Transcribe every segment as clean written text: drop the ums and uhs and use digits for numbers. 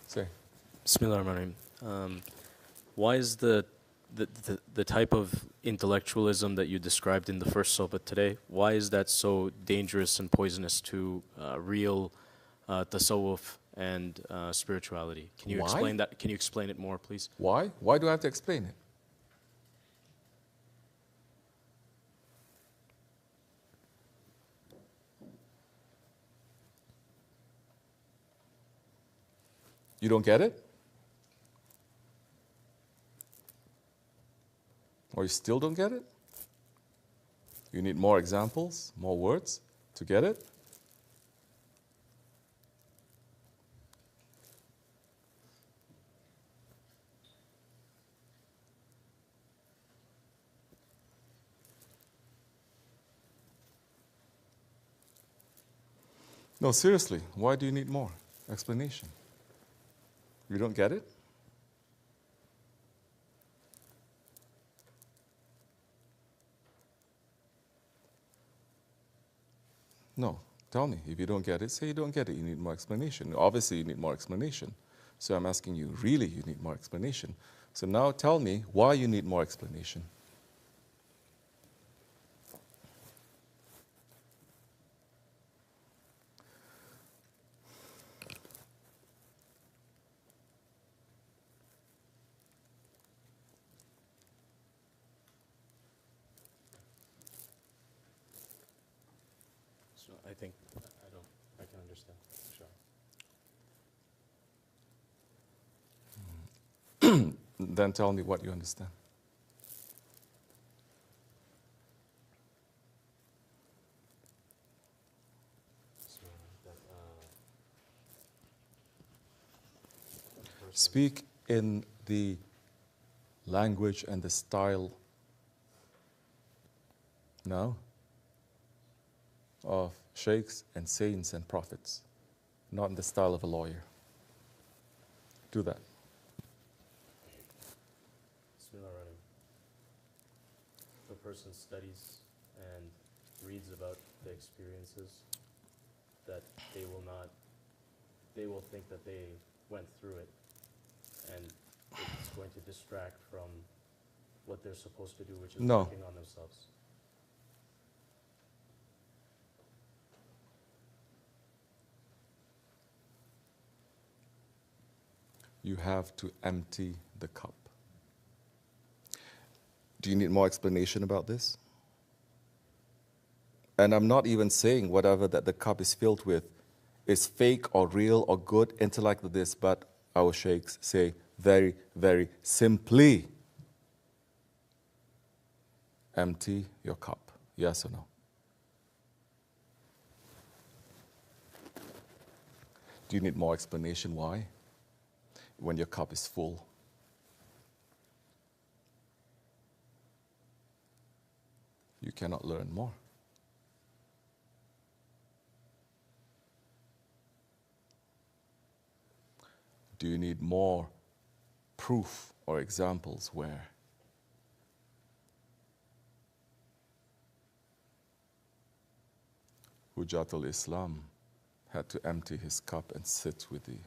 Say. Bismillahirrahmanirrahim. Why is the type of intellectualism that you described in the first sohbah today, why is that so dangerous and poisonous to real tasawwuf and spirituality? Can you explain that? Can you explain it more, please? Why? Why do I have to explain it? You don't get it? Or you still don't get it? You need more examples, more words to get it? No, seriously, why do you need more explanation? You don't get it? No, tell me. If you don't get it, say you don't get it. You need more explanation. Obviously, you need more explanation. So I'm asking you, really, you need more explanation. So now tell me why you need more explanation. I think I can understand. Sure. Then tell me what you understand. Speak in the language and the style now of sheikhs and saints and prophets, not in the style of a lawyer. Do that. If a person studies and reads about the experiences, that they will think that they went through it, and it's going to distract from what they're supposed to do, which is working on themselves. You have to empty the cup. Do you need more explanation about this? And I'm not even saying whatever that the cup is filled with is fake or real or good, intellect of this, but our sheikhs say very, very simply, empty your cup. Yes or no? Do you need more explanation why? When your cup is full. You cannot learn more. Do you need more proof or examples where Hujjat al-Islam had to empty his cup and sit with the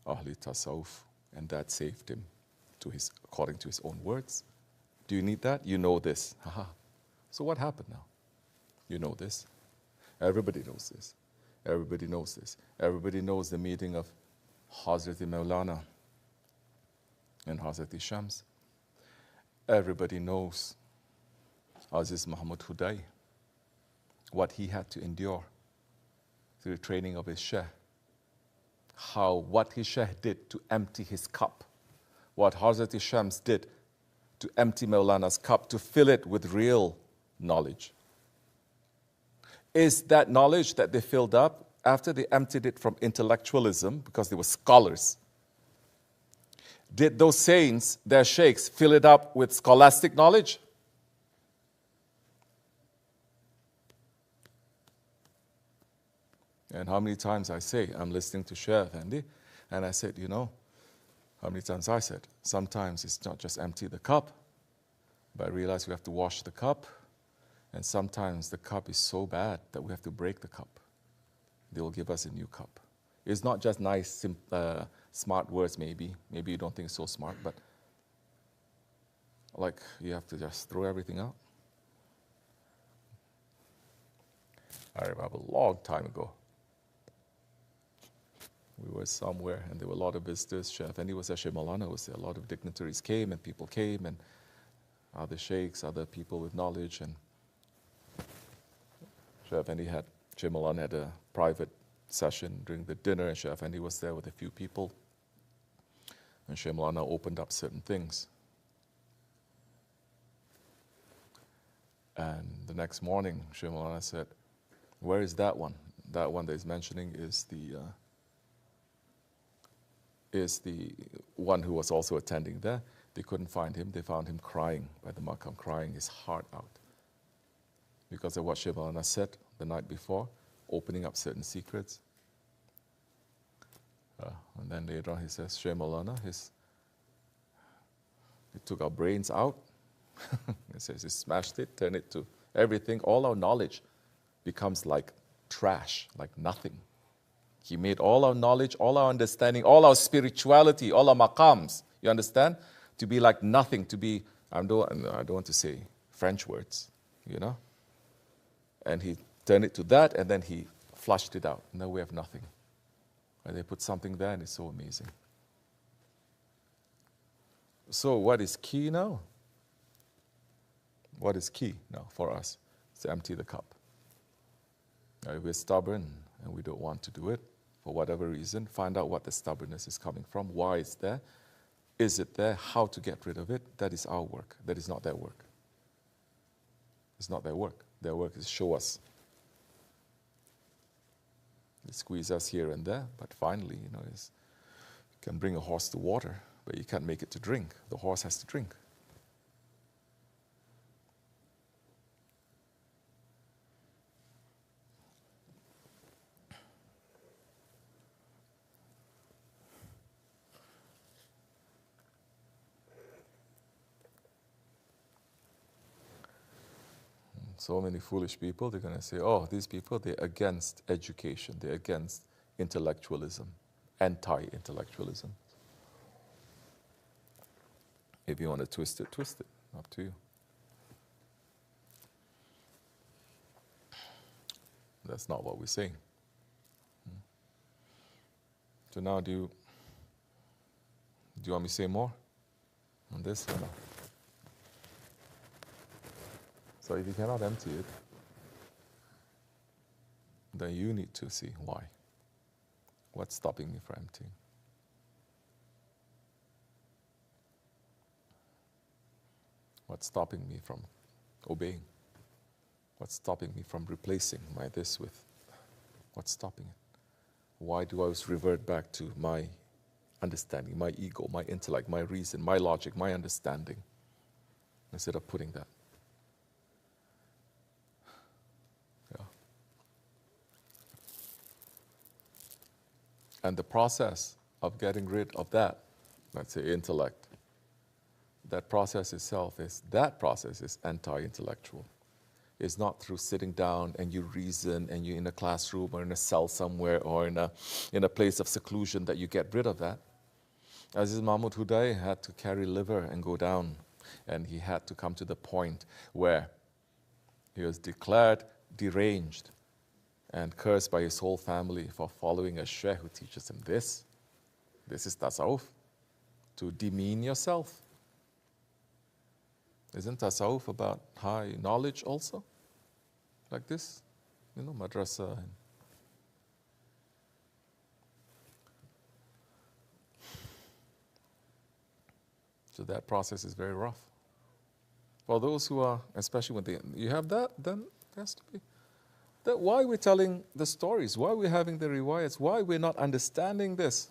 Ahli Tasawwuf, and that saved him, according to his own words? Do you need that? You know this. Haha. So what happened now? You know this. Everybody knows this. Everybody knows this. Everybody knows the meeting of Hazrat Maulana and Hazrat Shams. Everybody knows Aziz Muhammad Hudai, what he had to endure through the training of his Shaykh. What his Shaykh did to empty his cup, what Hazrat Shams did to empty Maulana's cup, to fill it with real knowledge. Is that knowledge that they filled up after they emptied it from intellectualism, because they were scholars? Did those saints, their sheikhs, fill it up with scholastic knowledge? And how many times I say, I'm listening to Shaykh Effendi, and I said, how many times I said, sometimes it's not just empty the cup, but I realize we have to wash the cup, and sometimes the cup is so bad that we have to break the cup. They will give us a new cup. It's not just nice, smart words maybe. Maybe you don't think it's so smart, but like you have to just throw everything out. I remember a long time ago, we were somewhere and there were a lot of visitors. Sheikh Effendi was there, Sheikh Maulana was there. A lot of dignitaries came and people came and other sheikhs, other people with knowledge. And Sheikh Maulana had a private session during the dinner and Sheikh Effendi was there with a few people. And Sheikh Maulana opened up certain things. And the next morning, Sheikh Maulana said, where is that one? That one that he's mentioning is the one who was also attending there. They couldn't find him. They found him crying by the maqam, crying his heart out. Because of what Sheikh Maulana said the night before, opening up certain secrets. And then later on he says, Sheikh Maulana, he took our brains out. He says he smashed it, turned it to everything. All our knowledge becomes like trash, like nothing. He made all our knowledge, all our understanding, all our spirituality, all our maqams, you understand? To be like nothing, to be, I don't want to say French words, you know? And he turned it to that and then he flushed it out. Now we have nothing. And they put something there and it's so amazing. So what is key now? What is key now for us? It's to empty the cup. Now, if we're stubborn and we don't want to do it, for whatever reason, find out what the stubbornness is coming from, why it's there, is it there, how to get rid of it. That is our work. That is not their work. It's not their work. Their work is show us. They squeeze us here and there, but finally, you can bring a horse to water, but you can't make it to drink. The horse has to drink. So many foolish people, they're going to say, oh, these people, they're against education. They're against intellectualism, anti-intellectualism. If you want to twist it, up to you. That's not what we're saying. So now do you want me to say more on this or no? So if you cannot empty it, then you need to see why. What's stopping me from emptying? What's stopping me from obeying? What's stopping me from replacing my this with? What's stopping it? Why do I always revert back to my understanding, my ego, my intellect, my reason, my logic, my understanding, instead of putting that? And the process of getting rid of that, let's say intellect, that process itself is anti-intellectual. It's not through sitting down and you reason and you're in a classroom or in a cell somewhere or in a place of seclusion that you get rid of that. Aziz Mahmud Huday had to carry liver and go down, and he had to come to the point where he was declared deranged and cursed by his whole family for following a sheikh who teaches him this. This is tasawwuf, to demean yourself. Isn't tasawwuf about high knowledge also? Like this, madrasa. So that process is very rough. For those who are, especially when you have that, then there has to be. That why we're telling the stories, why we're having the riwayats, why we're not understanding this.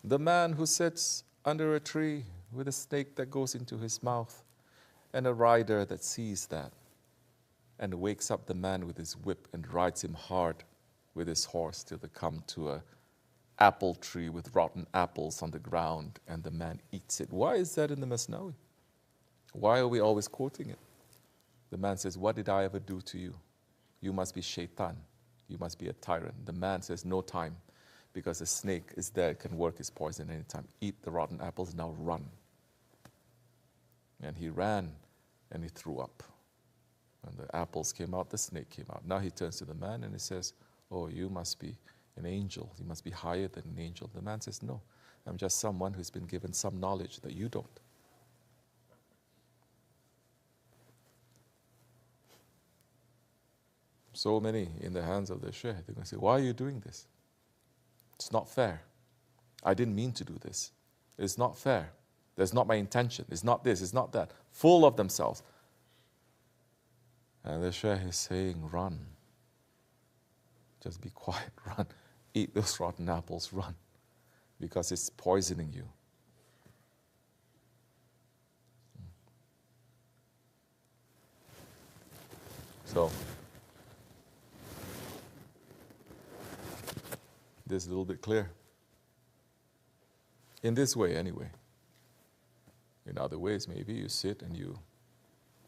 The man who sits under a tree with a snake that goes into his mouth, and a rider that sees that and wakes up the man with his whip and rides him hard with his horse till they come to an apple tree with rotten apples on the ground, and the man eats it. Why is that in the Masnawi? Why are we always quoting it? The man says, what did I ever do to you? You must be shaitan. You must be a tyrant. The man says, no time. because the snake is there, it can work its poison anytime. Eat the rotten apples, now run. And he ran and he threw up. When the apples came out, the snake came out. Now he turns to the man and he says, oh, you must be an angel. You must be higher than an angel. The man says, no, I'm just someone who's been given some knowledge that you don't. So many in the hands of the Shaykh, they're going to say, why are you doing this? It's not fair. I didn't mean to do this. It's not fair. That's not my intention. It's not this, it's not that. Full of themselves. And the Shaykh is saying, run. Just be quiet, run. Eat those rotten apples, run. Because it's poisoning you. So, this is a little bit clear. In this way, anyway. In other ways, maybe you sit and you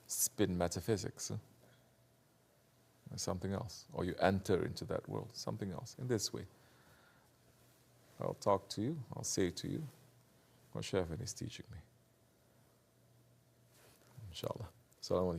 spin metaphysics. Or something else. Or you enter into that world, something else. In this way. I'll talk to you, I'll say to you what Shaykh is teaching me. Inshallah. Assalamu alaikum.